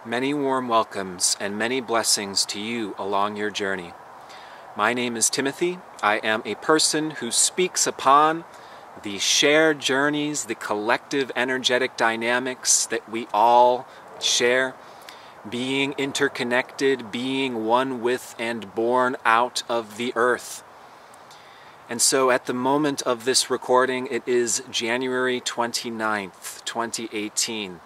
Many warm welcomes and many blessings to you along your journey. My name is Timothy. I am a person who speaks upon the shared journeys, the collective energetic dynamics that we all share, being interconnected, being one with and born out of the earth. And so at the moment of this recording, it is January 29th, 2018.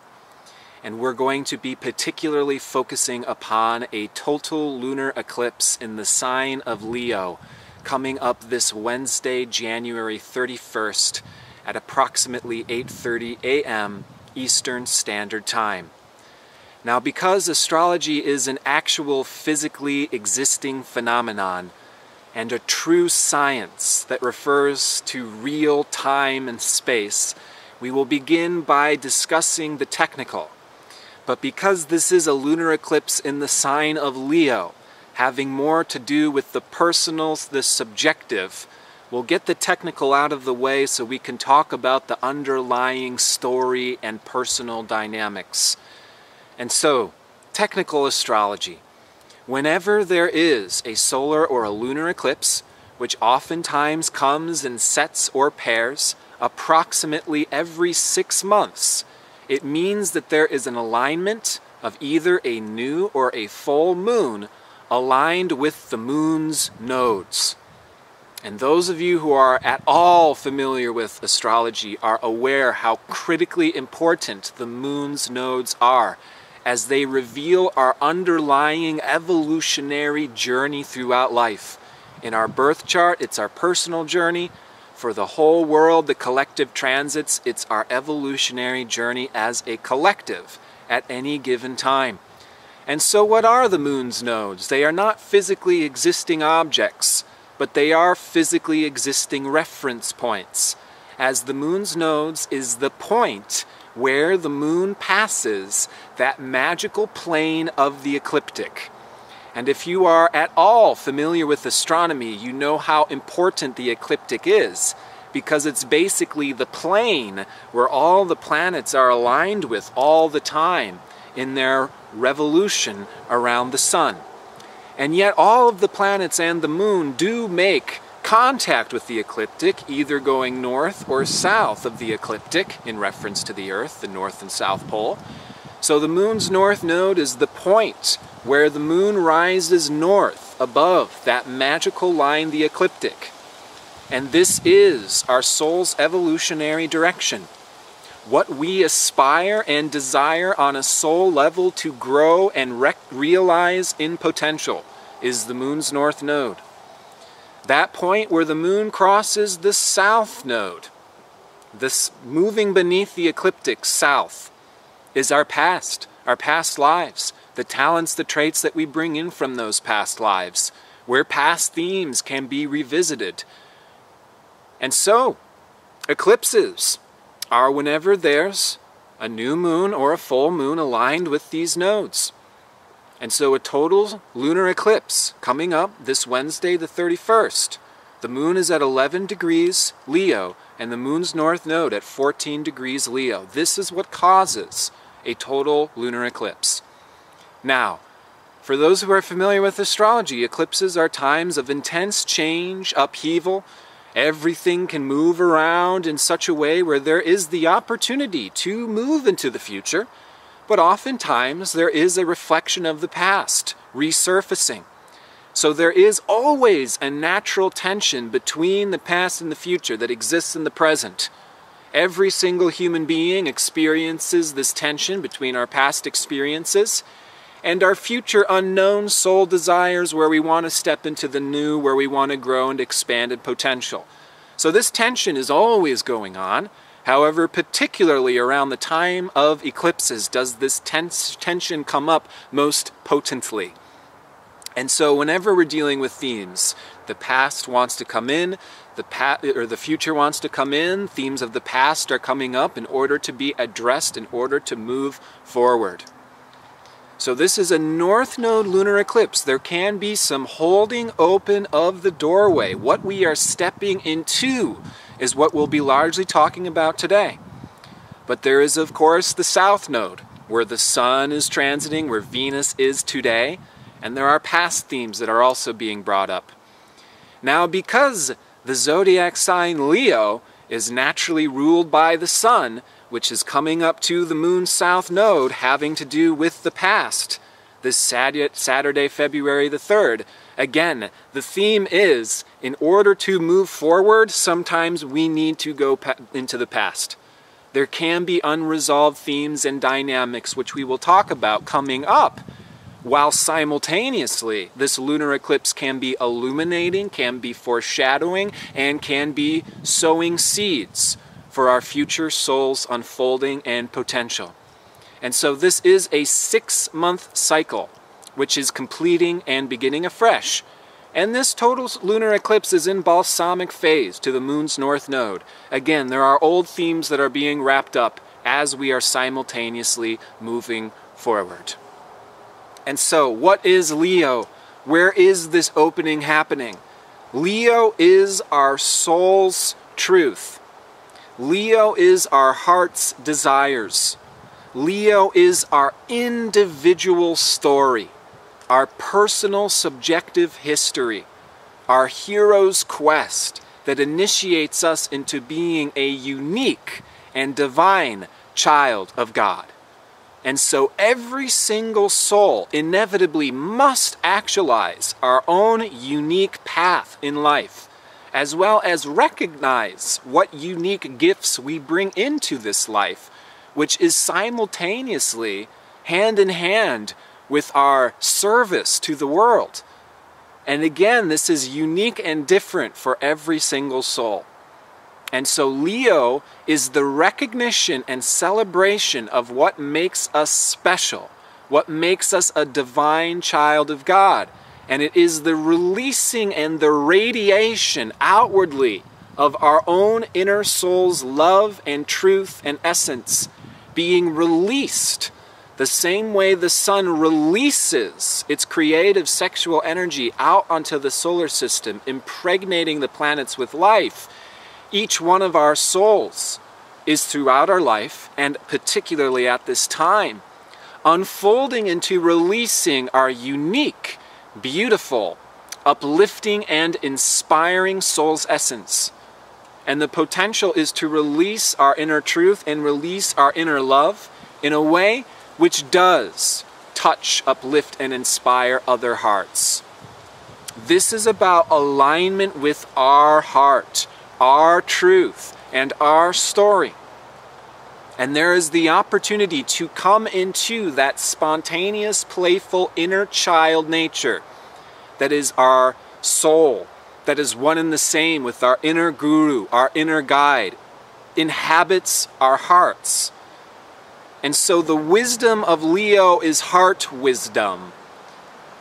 And we're going to be particularly focusing upon a total lunar eclipse in the sign of Leo coming up this Wednesday, January 31st at approximately 8:30 a.m. Eastern Standard Time. Now, because astrology is an actual physically existing phenomenon and a true science that refers to real time and space, we will begin by discussing the technical. But because this is a lunar eclipse in the sign of Leo, having more to do with the personal, the subjective, we'll get the technical out of the way so we can talk about the underlying story and personal dynamics. And so, technical astrology. Whenever there is a solar or a lunar eclipse, which oftentimes comes in sets or pairs, approximately every 6 months, it means that there is an alignment of either a new or a full moon aligned with the moon's nodes. And those of you who are at all familiar with astrology are aware how critically important the moon's nodes are, as they reveal our underlying evolutionary journey throughout life. In our birth chart, it's our personal journey. For the whole world, the collective transits, it's our evolutionary journey as a collective at any given time. And so what are the moon's nodes? They are not physically existing objects, but they are physically existing reference points, as the moon's nodes is the point where the moon passes that magical plane of the ecliptic. And if you are at all familiar with astronomy, you know how important the ecliptic is, because it's basically the plane where all the planets are aligned with all the time in their revolution around the sun. And yet all of the planets and the moon do make contact with the ecliptic, either going north or south of the ecliptic in reference to the Earth, the North and South Pole. So the moon's north node is the point where the moon rises north above that magical line, the ecliptic. And this is our soul's evolutionary direction. What we aspire and desire on a soul level to grow and realize in potential is the moon's north node. That point where the moon crosses the south node, this moving beneath the ecliptic south, is our past lives, the talents, the traits that we bring in from those past lives, where past themes can be revisited. And so, eclipses are whenever there's a new moon or a full moon aligned with these nodes. And so a total lunar eclipse coming up this Wednesday the 31st. The moon is at 11 degrees Leo and the moon's north node at 14 degrees Leo. This is what causes a total lunar eclipse. Now, for those who are familiar with astrology, eclipses are times of intense change, upheaval. Everything can move around in such a way where there is the opportunity to move into the future, but oftentimes there is a reflection of the past resurfacing. So there is always a natural tension between the past and the future that exists in the present. Every single human being experiences this tension between our past experiences and our future unknown soul desires, where we want to step into the new, where we want to grow and expand in potential. So this tension is always going on. However, particularly around the time of eclipses does this tension come up most potently. And so whenever we're dealing with themes, the past wants to come in, the future wants to come in, themes of the past are coming up in order to be addressed, in order to move forward. So this is a north node lunar eclipse. There can be some holding open of the doorway. What we are stepping into is what we'll be largely talking about today. But there is, of course, the south node. where the sun is transiting, where Venus is today, and there are past themes that are also being brought up. Now, because the zodiac sign Leo is naturally ruled by the sun, which is coming up to the moon south node having to do with the past, this Saturday, February the 3rd, again, the theme is, in order to move forward, sometimes we need to go into the past. There can be unresolved themes and dynamics, which we will talk about coming up, while simultaneously this lunar eclipse can be illuminating, can be foreshadowing, and can be sowing seeds for our future soul's unfolding and potential. And so this is a 6-month cycle, which is completing and beginning afresh. And this total lunar eclipse is in balsamic phase to the moon's north node. Again, there are old themes that are being wrapped up as we are simultaneously moving forward. And so, what is Leo? Where is this opening happening? Leo is our soul's truth. Leo is our heart's desires. Leo is our individual story, our personal subjective history, our hero's quest that initiates us into being a unique and divine child of God. And so every single soul inevitably must actualize our own unique path in life, as well as recognize what unique gifts we bring into this life, which is simultaneously hand in hand with our service to the world. And again, this is unique and different for every single soul. And so Leo is the recognition and celebration of what makes us special, what makes us a divine child of God. And it is the releasing and the radiation outwardly of our own inner soul's love and truth and essence being released the same way the sun releases its creative sexual energy out onto the solar system, impregnating the planets with life. Each one of our souls is throughout our life, and particularly at this time, unfolding into releasing our unique, beautiful, uplifting, and inspiring soul's essence. And the potential is to release our inner truth and release our inner love in a way which does touch, uplift, and inspire other hearts. This is about alignment with our heart, our truth, and our story. And there is the opportunity to come into that spontaneous, playful inner child nature that is our soul, that is one and the same with our inner guru, our inner guide, inhabits our hearts. And so the wisdom of Leo is heart wisdom.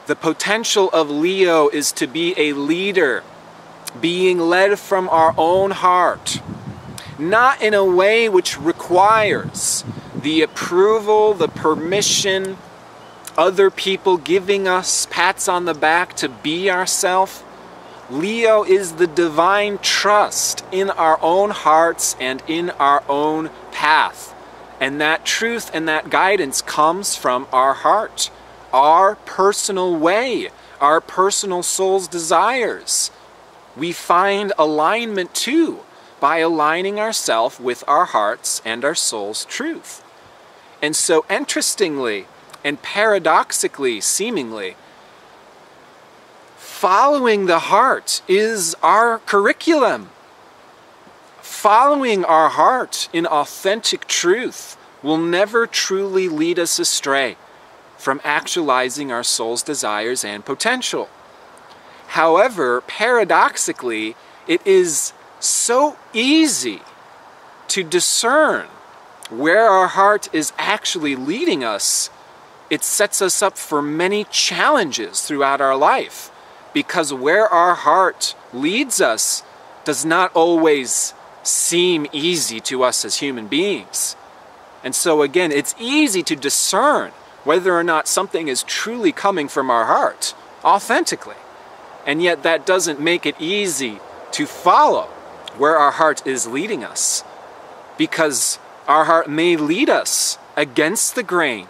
The potential of Leo is to be a leader, being led from our own heart, not in a way which requires the approval, the permission, other people giving us pats on the back to be ourselves. Leo is the divine trust in our own hearts and in our own path. And that truth and that guidance comes from our heart, our personal way, our personal soul's desires. We find alignment too by aligning ourselves with our hearts and our soul's truth. And so interestingly and paradoxically, seemingly, following the heart is our curriculum. Following our heart in authentic truth will never truly lead us astray from actualizing our soul's desires and potential. However, paradoxically, it is so easy to discern where our heart is actually leading us. It sets us up for many challenges throughout our life, because where our heart leads us does not always seem easy to us as human beings. And so again, it's easy to discern whether or not something is truly coming from our heart, authentically. And yet that doesn't make it easy to follow where our heart is leading us, because our heart may lead us against the grain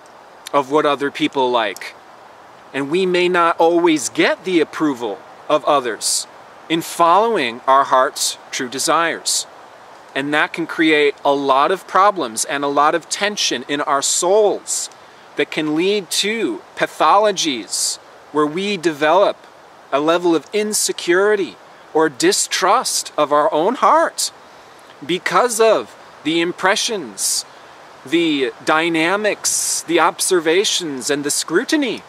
of what other people like. And we may not always get the approval of others in following our heart's true desires. And that can create a lot of problems and a lot of tension in our souls that can lead to pathologies where we develop a level of insecurity or distrust of our own heart because of the impressions, the dynamics, the observations, and the scrutiny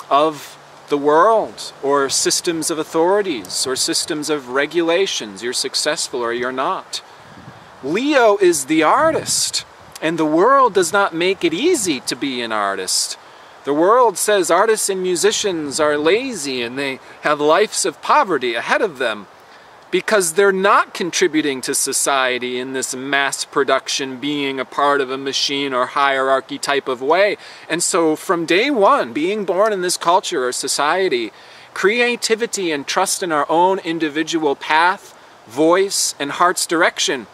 of the world, or systems of authorities, or systems of regulations. You're successful or you're not. Leo is the artist, and the world does not make it easy to be an artist. The world says artists and musicians are lazy and they have lives of poverty ahead of them because they're not contributing to society in this mass production, being a part of a machine or hierarchy type of way. And so from day one, being born in this culture or society, creativity and trust in our own individual path, voice, and heart's direction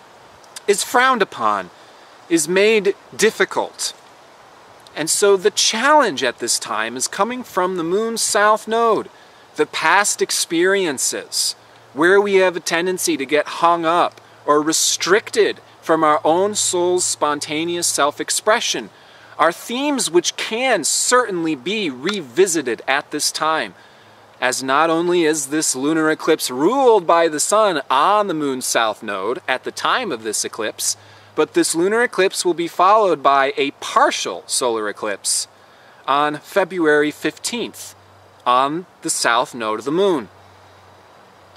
is frowned upon, is made difficult. And so the challenge at this time is coming from the moon's south node, the past experiences, where we have a tendency to get hung up or restricted from our own soul's spontaneous self-expression, are themes which can certainly be revisited at this time, as not only is this lunar eclipse ruled by the sun on the moon's south node at the time of this eclipse, but this lunar eclipse will be followed by a partial solar eclipse on February 15th on the south node of the moon.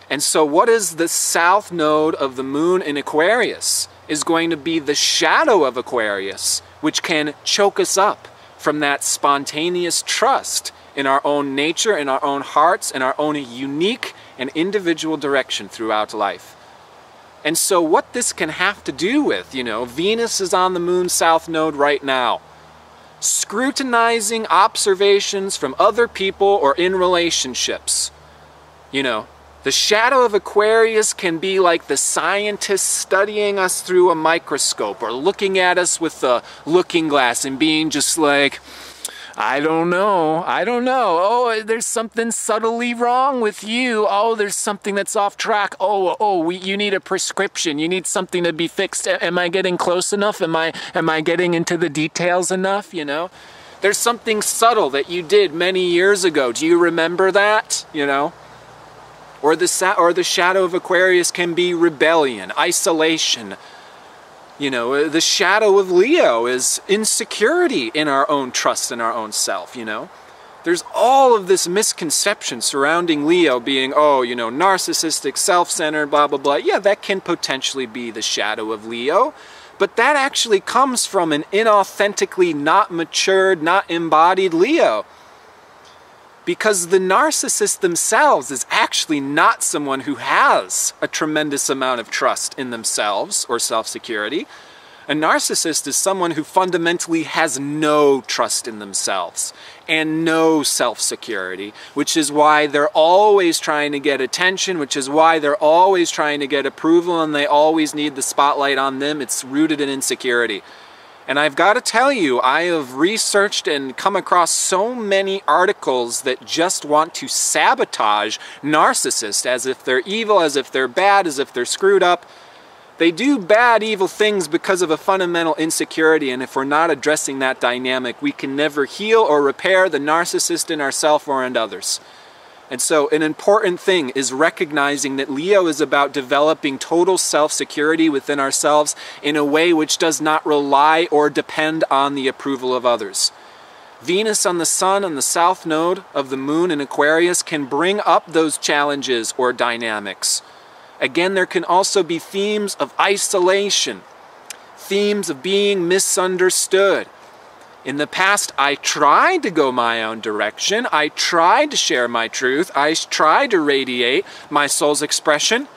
And so what is the south node of the moon in Aquarius is going to be the shadow of Aquarius, which can choke us up from that spontaneous trust in our own nature, in our own hearts, in our own unique and individual direction throughout life. And so what this can have to do with, Venus is on the moon's south node right now. Scrutinizing observations from other people or in relationships. The shadow of Aquarius can be like the scientist studying us through a microscope or looking at us with a looking glass and being just like, I don't know. Oh, there's something subtly wrong with you. Oh, there's something that's off track. You need a prescription. You need something to be fixed. Am I getting close enough? Am I getting into the details enough? There's something subtle that you did many years ago. Do you remember that? Or the shadow of Aquarius can be rebellion, isolation. The shadow of Leo is insecurity in our own trust in our own self, There's all of this misconception surrounding Leo being, narcissistic, self-centered, blah, blah, blah. Yeah, that can potentially be the shadow of Leo. But that actually comes from an inauthentically not matured, not embodied Leo. Because the narcissist themselves is actually not someone who has a tremendous amount of trust in themselves or self-security. A narcissist is someone who fundamentally has no trust in themselves and no self-security, which is why they're always trying to get attention, which is why they're always trying to get approval, and they always need the spotlight on them. It's rooted in insecurity. And I've got to tell you, I have researched and come across so many articles that just want to sabotage narcissists as if they're evil, as if they're bad, as if they're screwed up. They do bad, evil things because of a fundamental insecurity, and if we're not addressing that dynamic, we can never heal or repair the narcissist in ourselves or in others. And so an important thing is recognizing that Leo is about developing total self-security within ourselves in a way which does not rely or depend on the approval of others. Venus on the sun on the south node of the moon in Aquarius can bring up those challenges or dynamics. Again, there can also be themes of isolation, themes of being misunderstood. In the past, I tried to go my own direction. I tried to share my truth. I tried to radiate my soul's expression.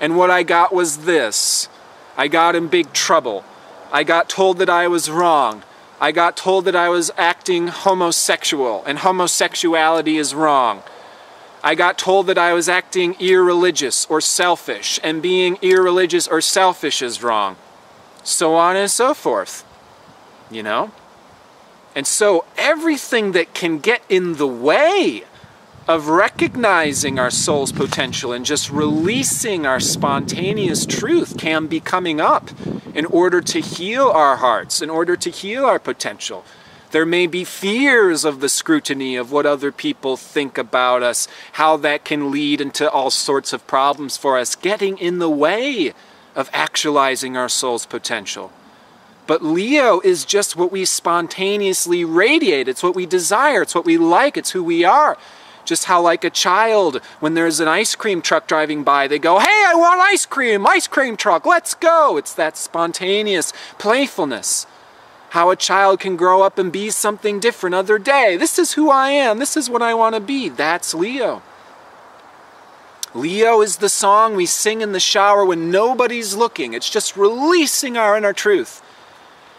And what I got was this. I got in big trouble. I got told that I was wrong. I got told that I was acting homosexual, and homosexuality is wrong. I got told that I was acting irreligious or selfish, and being irreligious or selfish is wrong. So on and so forth. you know? And so everything that can get in the way of recognizing our soul's potential and just releasing our spontaneous truth can be coming up in order to heal our hearts, in order to heal our potential. There may be fears of the scrutiny of what other people think about us, how that can lead into all sorts of problems for us, getting in the way of actualizing our soul's potential. But Leo is just what we spontaneously radiate. It's what we desire. It's what we like. It's who we are. Just how, like a child, when there's an ice cream truck driving by, they go, "Hey, I want ice cream truck, let's go." It's that spontaneous playfulness. How a child can grow up and be something different other day. This is who I am. This is what I want to be. That's Leo. Leo is the song we sing in the shower when nobody's looking. It's just releasing our inner truth.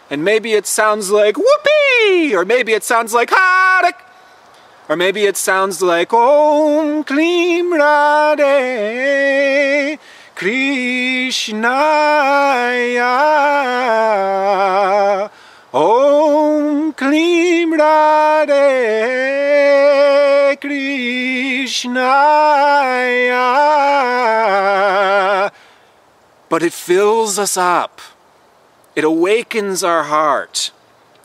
And maybe it sounds like whoopee, or maybe it sounds like harak, or maybe it sounds like Om Klim Radhe Krishnaya, Om Klim Radhe Krishnaya. But it fills us up. It awakens our heart.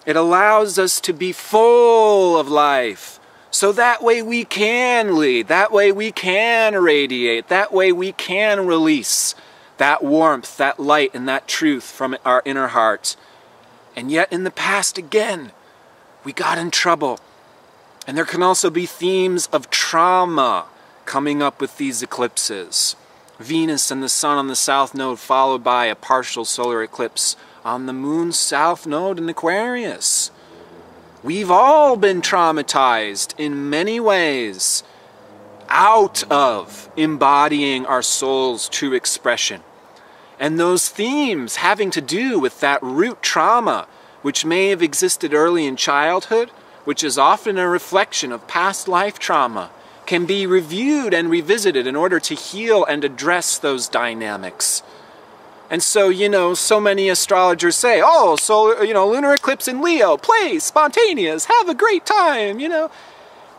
It allows us to be full of life. So that way we can lead. That way we can radiate. That way we can release that warmth, that light, and that truth from our inner heart. And yet in the past, again, we got in trouble. And there can also be themes of trauma coming up with these eclipses. Venus and the Sun on the south node, followed by a partial solar eclipse on the moon's south node in Aquarius. We've all been traumatized in many ways out of embodying our soul's true expression. And those themes having to do with that root trauma, which may have existed early in childhood, which is often a reflection of past life trauma, can be reviewed and revisited in order to heal and address those dynamics. And so, so many astrologers say, oh, so, lunar eclipse in Leo, play, spontaneous, have a great time,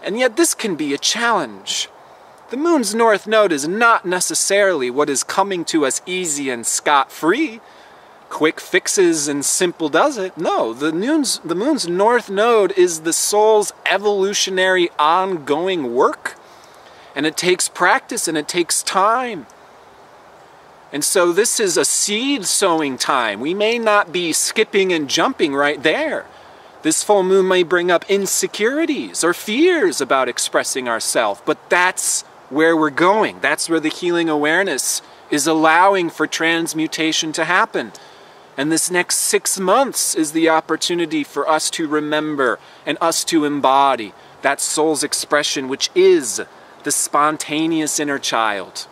And yet this can be a challenge. The moon's north node is not necessarily what is coming to us easy and scot-free. Quick fixes and simple does it. No, the moon's north node is the soul's evolutionary ongoing work. And it takes practice and it takes time. And so this is a seed sowing time. We may not be skipping and jumping right there. This full moon may bring up insecurities or fears about expressing ourselves, but that's where we're going. That's where the healing awareness is allowing for transmutation to happen. And this next 6 months is the opportunity for us to remember and us to embody that soul's expression, which is the spontaneous inner child.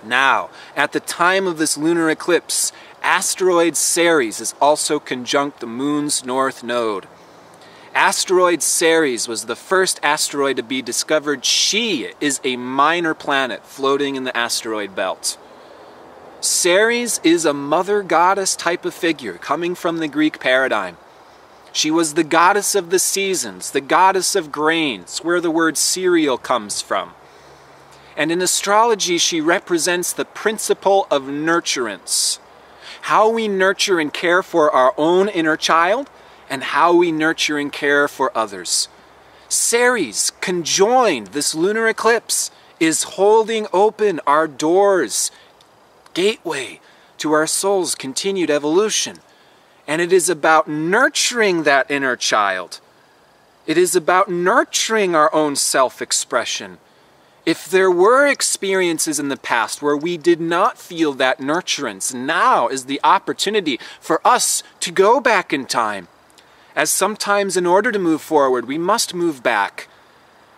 Now, at the time of this lunar eclipse, asteroid Ceres is also conjunct the moon's north node. Asteroid Ceres was the first asteroid to be discovered. She is a minor planet floating in the asteroid belt. Ceres is a mother goddess type of figure coming from the Greek paradigm. She was the goddess of the seasons, the goddess of grains, where the word cereal comes from. And in astrology, she represents the principle of nurturance. How we nurture and care for our own inner child, and how we nurture and care for others. Ceres, conjoined, this lunar eclipse, is holding open our doors, gateway to our soul's continued evolution. And it is about nurturing that inner child. It is about nurturing our own self-expression. If there were experiences in the past where we did not feel that nurturance, now is the opportunity for us to go back in time. As sometimes in order to move forward, we must move back.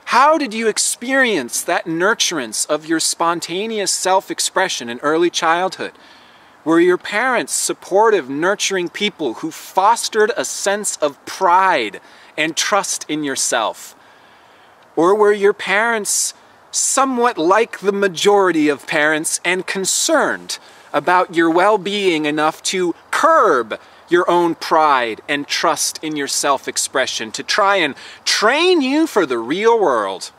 How did you experience that nurturance of your spontaneous self-expression in early childhood? Were your parents supportive, nurturing people who fostered a sense of pride and trust in yourself? Or were your parents somewhat like the majority of parents and concerned about your well-being enough to curb your own pride and trust in your self-expression, to try and train you for the real world.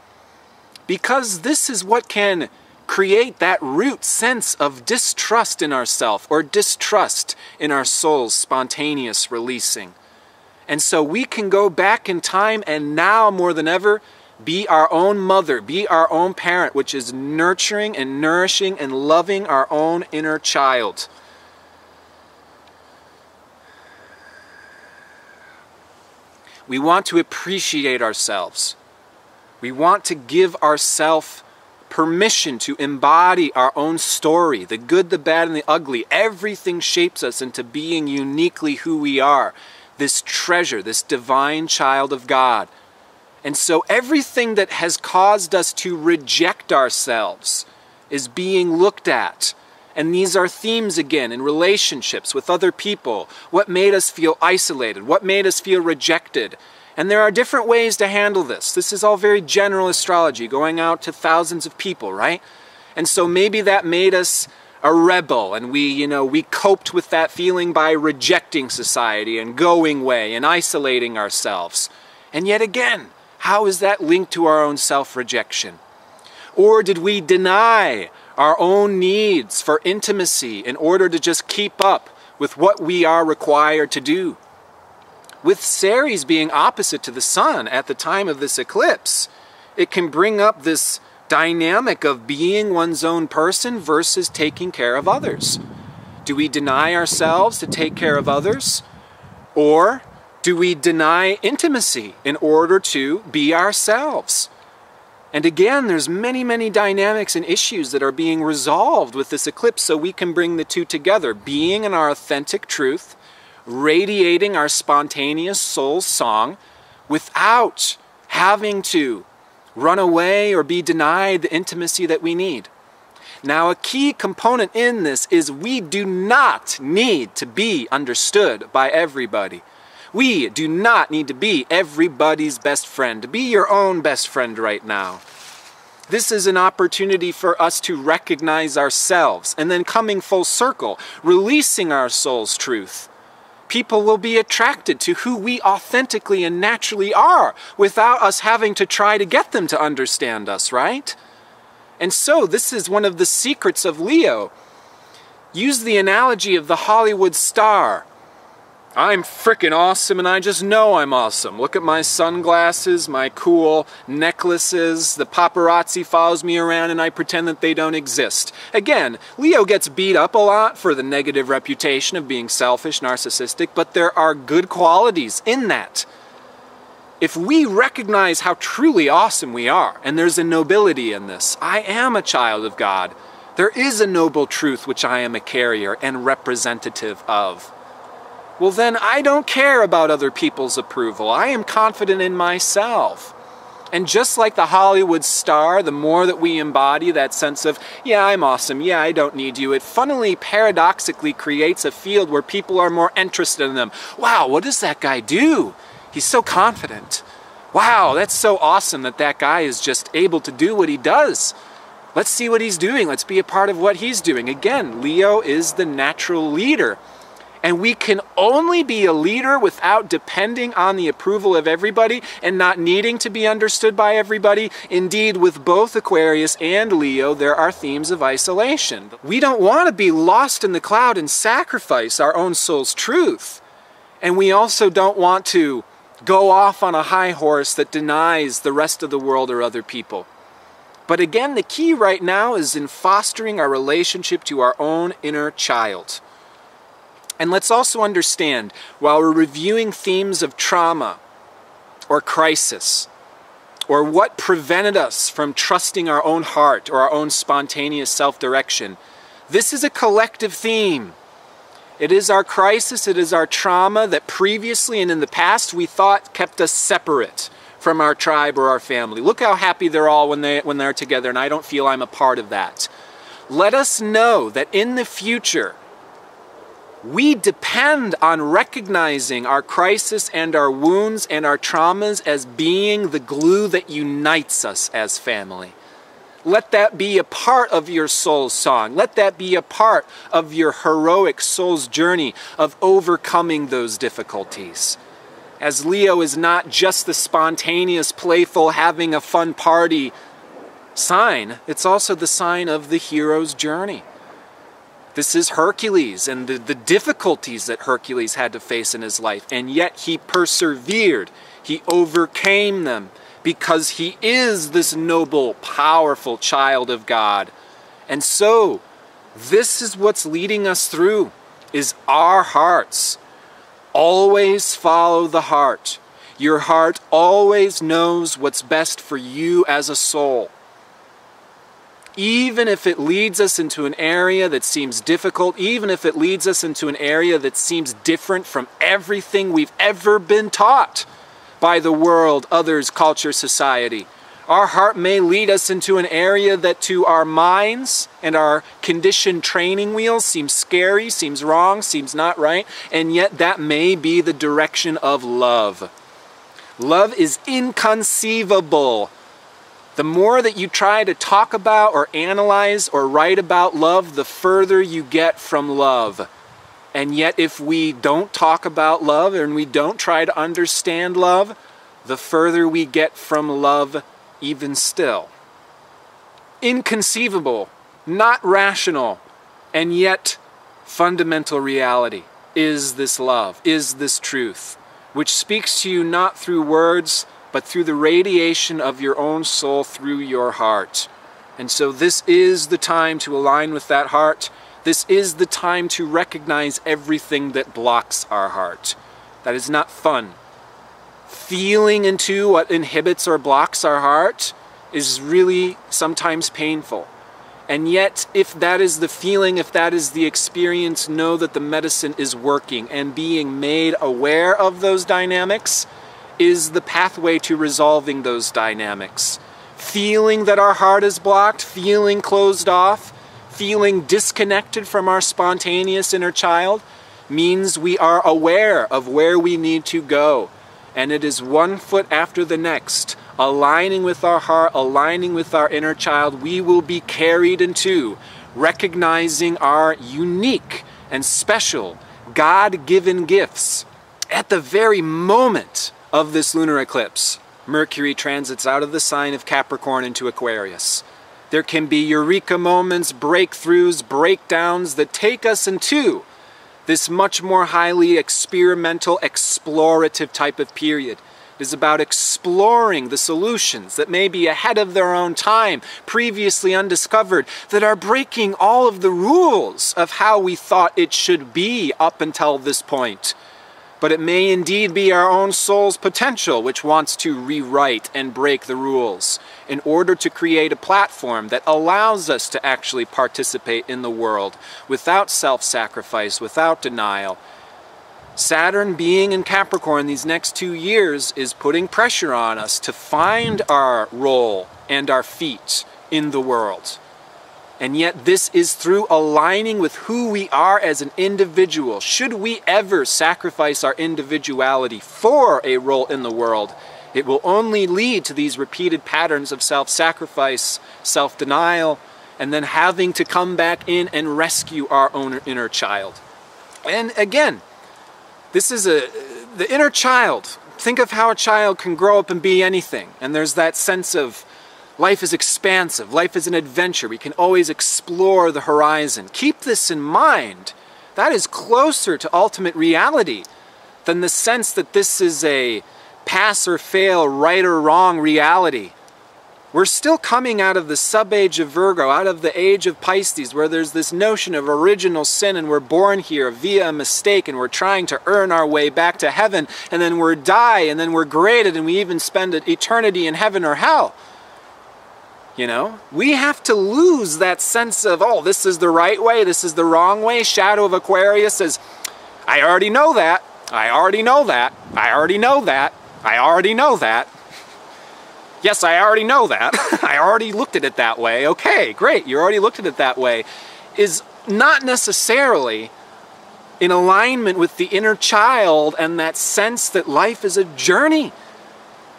Because this is what can create that root sense of distrust in ourself, or distrust in our soul's spontaneous releasing. And so we can go back in time and now more than ever be our own mother, be our own parent, which is nurturing and nourishing and loving our own inner child. We want to appreciate ourselves. We want to give ourselves permission to embody our own story, the good, the bad, and the ugly. Everything shapes us into being uniquely who we are, this treasure, this divine child of God. And so everything that has caused us to reject ourselves is being looked at. And these are themes again in relationships with other people. What made us feel isolated? What made us feel rejected? And there are different ways to handle this. This is all very general astrology, going out to thousands of people, right? And so maybe that made us a rebel, and we coped with that feeling by rejecting society and going away and isolating ourselves. And yet again, how is that linked to our own self-rejection? Or did we deny our own needs for intimacy in order to just keep up with what we are required to do? With Ceres being opposite to the sun at the time of this eclipse, it can bring up this dynamic of being one's own person versus taking care of others. Do we deny ourselves to take care of others? Or do we deny intimacy in order to be ourselves? And again, there's many, many dynamics and issues that are being resolved with this eclipse, so we can bring the two together. Being in our authentic truth, radiating our spontaneous soul song without having to run away or be denied the intimacy that we need. Now, a key component in this is we do not need to be understood by everybody. We do not need to be everybody's best friend, to be your own best friend right now. This is an opportunity for us to recognize ourselves and then coming full circle, releasing our soul's truth. People will be attracted to who we authentically and naturally are without us having to try to get them to understand us, right? And so this is one of the secrets of Leo. Use the analogy of the Hollywood star. I'm frickin' awesome and I just know I'm awesome. Look at my sunglasses, my cool necklaces, the paparazzi follows me around and I pretend that they don't exist. Again, Leo gets beat up a lot for the negative reputation of being selfish, narcissistic, but there are good qualities in that. If we recognize how truly awesome we are, and there's a nobility in this, I am a child of God. There is a noble truth which I am a carrier and representative of. Well then, I don't care about other people's approval. I am confident in myself. And just like the Hollywood star, the more that we embody that sense of, yeah, I'm awesome, yeah, I don't need you, it funnily, paradoxically creates a field where people are more interested in them. Wow, what does that guy do? He's so confident. Wow, that's so awesome that that guy is just able to do what he does. Let's see what he's doing. Let's be a part of what he's doing. Again, Leo is the natural leader. And we can only be a leader without depending on the approval of everybody and not needing to be understood by everybody. Indeed, with both Aquarius and Leo, there are themes of isolation. We don't want to be lost in the cloud and sacrifice our own soul's truth. And we also don't want to go off on a high horse that denies the rest of the world or other people. But again, the key right now is in fostering our relationship to our own inner child. And let's also understand, while we're reviewing themes of trauma or crisis, or what prevented us from trusting our own heart or our own spontaneous self-direction, this is a collective theme. It is our crisis, it is our trauma that previously and in the past we thought kept us separate from our tribe or our family. Look how happy they're all when they're together, and I don't feel I'm a part of that. Let us know that in the future, we depend on recognizing our crisis and our wounds and our traumas as being the glue that unites us as family. Let that be a part of your soul's song. Let that be a part of your heroic soul's journey of overcoming those difficulties. As Leo is not just the spontaneous, playful, having a fun party sign, it's also the sign of the hero's journey. This is Hercules and the difficulties that Hercules had to face in his life, and yet he persevered. He overcame them because he is this noble, powerful child of God. And so, this is what's leading us through, is our hearts. Always follow the heart. Your heart always knows what's best for you as a soul. Even if it leads us into an area that seems difficult, even if it leads us into an area that seems different from everything we've ever been taught by the world, others, culture, society. Our heart may lead us into an area that to our minds and our conditioned training wheels seems scary, seems wrong, seems not right, and yet that may be the direction of love. Love is inconceivable. The more that you try to talk about or analyze or write about love, the further you get from love. And yet if we don't talk about love and we don't try to understand love, the further we get from love even still. Inconceivable, not rational, and yet fundamental reality is this love, is this truth, which speaks to you not through words, but through the radiation of your own soul through your heart. And so this is the time to align with that heart. This is the time to recognize everything that blocks our heart. That is not fun. Feeling into what inhibits or blocks our heart is really sometimes painful. And yet, if that is the feeling, if that is the experience, know that the medicine is working, and being made aware of those dynamics is the pathway to resolving those dynamics. Feeling that our heart is blocked, feeling closed off, feeling disconnected from our spontaneous inner child means we are aware of where we need to go. And it is one foot after the next, aligning with our heart, aligning with our inner child, we will be carried into recognizing our unique and special God-given gifts. At the very moment of this lunar eclipse, Mercury transits out of the sign of Capricorn into Aquarius. There can be eureka moments, breakthroughs, breakdowns that take us into this much more highly experimental, explorative type of period. It is about exploring the solutions that may be ahead of their own time, previously undiscovered, that are breaking all of the rules of how we thought it should be up until this point. But it may indeed be our own soul's potential which wants to rewrite and break the rules in order to create a platform that allows us to actually participate in the world without self-sacrifice, without denial. Saturn being in Capricorn these next 2 years is putting pressure on us to find our role and our feet in the world. And yet this is through aligning with who we are as an individual. Should we ever sacrifice our individuality for a role in the world, it will only lead to these repeated patterns of self-sacrifice, self-denial, and then having to come back in and rescue our own inner child. And again, this is the inner child. Think of how a child can grow up and be anything. And there's that sense of life is expansive, life is an adventure, we can always explore the horizon. Keep this in mind. That is closer to ultimate reality than the sense that this is a pass or fail, right or wrong reality. We're still coming out of the sub-age of Virgo, out of the age of Pisces, where there's this notion of original sin and we're born here via a mistake and we're trying to earn our way back to heaven, and then we die and then we're graded and we even spend an eternity in heaven or hell. You know, we have to lose that sense of, oh, this is the right way, this is the wrong way. Shadow of Aquarius says, I already know that, I already know that, I already know that, I already know that. Yes, I already know that. I already looked at it that way. Okay, great, you already looked at it that way. Is not necessarily in alignment with the inner child and that sense that life is a journey.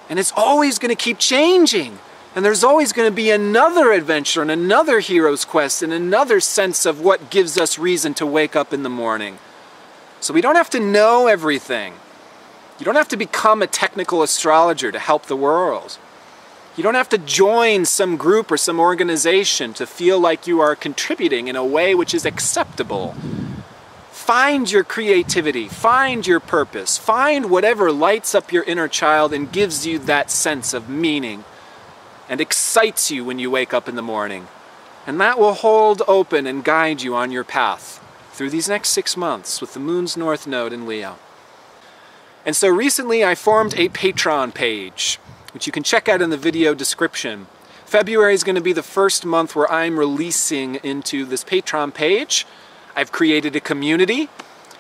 And it's always going to keep changing. And there's always going to be another adventure and another hero's quest and another sense of what gives us reason to wake up in the morning. So we don't have to know everything. You don't have to become a technical astrologer to help the world. You don't have to join some group or some organization to feel like you are contributing in a way which is acceptable. Find your creativity, find your purpose, find whatever lights up your inner child and gives you that sense of meaning and excites you when you wake up in the morning. And that will hold open and guide you on your path through these next 6 months with the Moon's North Node in Leo. And so recently I formed a Patreon page, which you can check out in the video description. February is going to be the first month where I'm releasing into this Patreon page. I've created a community,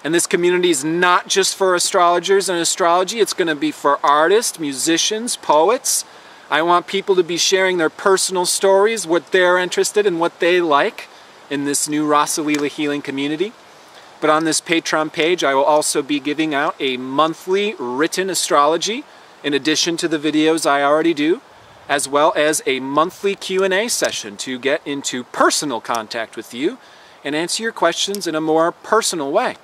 and this community is not just for astrologers and astrology, it's going to be for artists, musicians, poets. I want people to be sharing their personal stories, what they're interested in, what they like in this new Rasa Lila healing community. But on this Patreon page, I will also be giving out a monthly written astrology in addition to the videos I already do, as well as a monthly Q&A session to get into personal contact with you and answer your questions in a more personal way.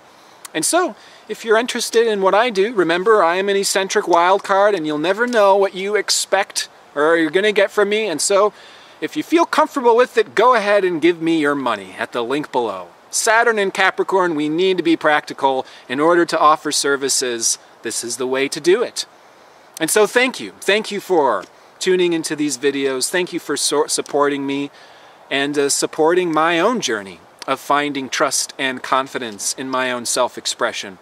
And so, if you're interested in what I do, remember I am an eccentric wild card and you'll never know what you expect or you're going to get from me. And so, if you feel comfortable with it, go ahead and give me your money at the link below. Saturn and Capricorn, we need to be practical in order to offer services. This is the way to do it. And so thank you. Thank you for tuning into these videos. Thank you for supporting me and supporting my own journey of finding trust and confidence in my own self-expression.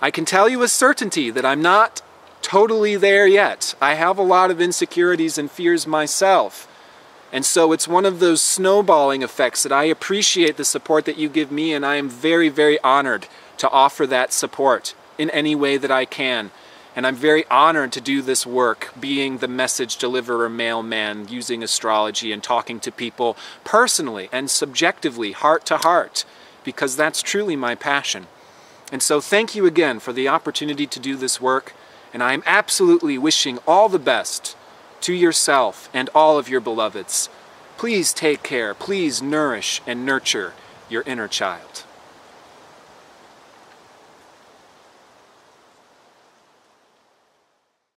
I can tell you with certainty that I'm not totally there yet. I have a lot of insecurities and fears myself. And so it's one of those snowballing effects that I appreciate the support that you give me, and I am very, very honored to offer that support in any way that I can. And I'm very honored to do this work, being the message deliverer mailman, using astrology and talking to people personally and subjectively, heart to heart, because that's truly my passion. And so thank you again for the opportunity to do this work, and I'm absolutely wishing all the best to yourself and all of your beloveds. Please take care, please nourish and nurture your inner child.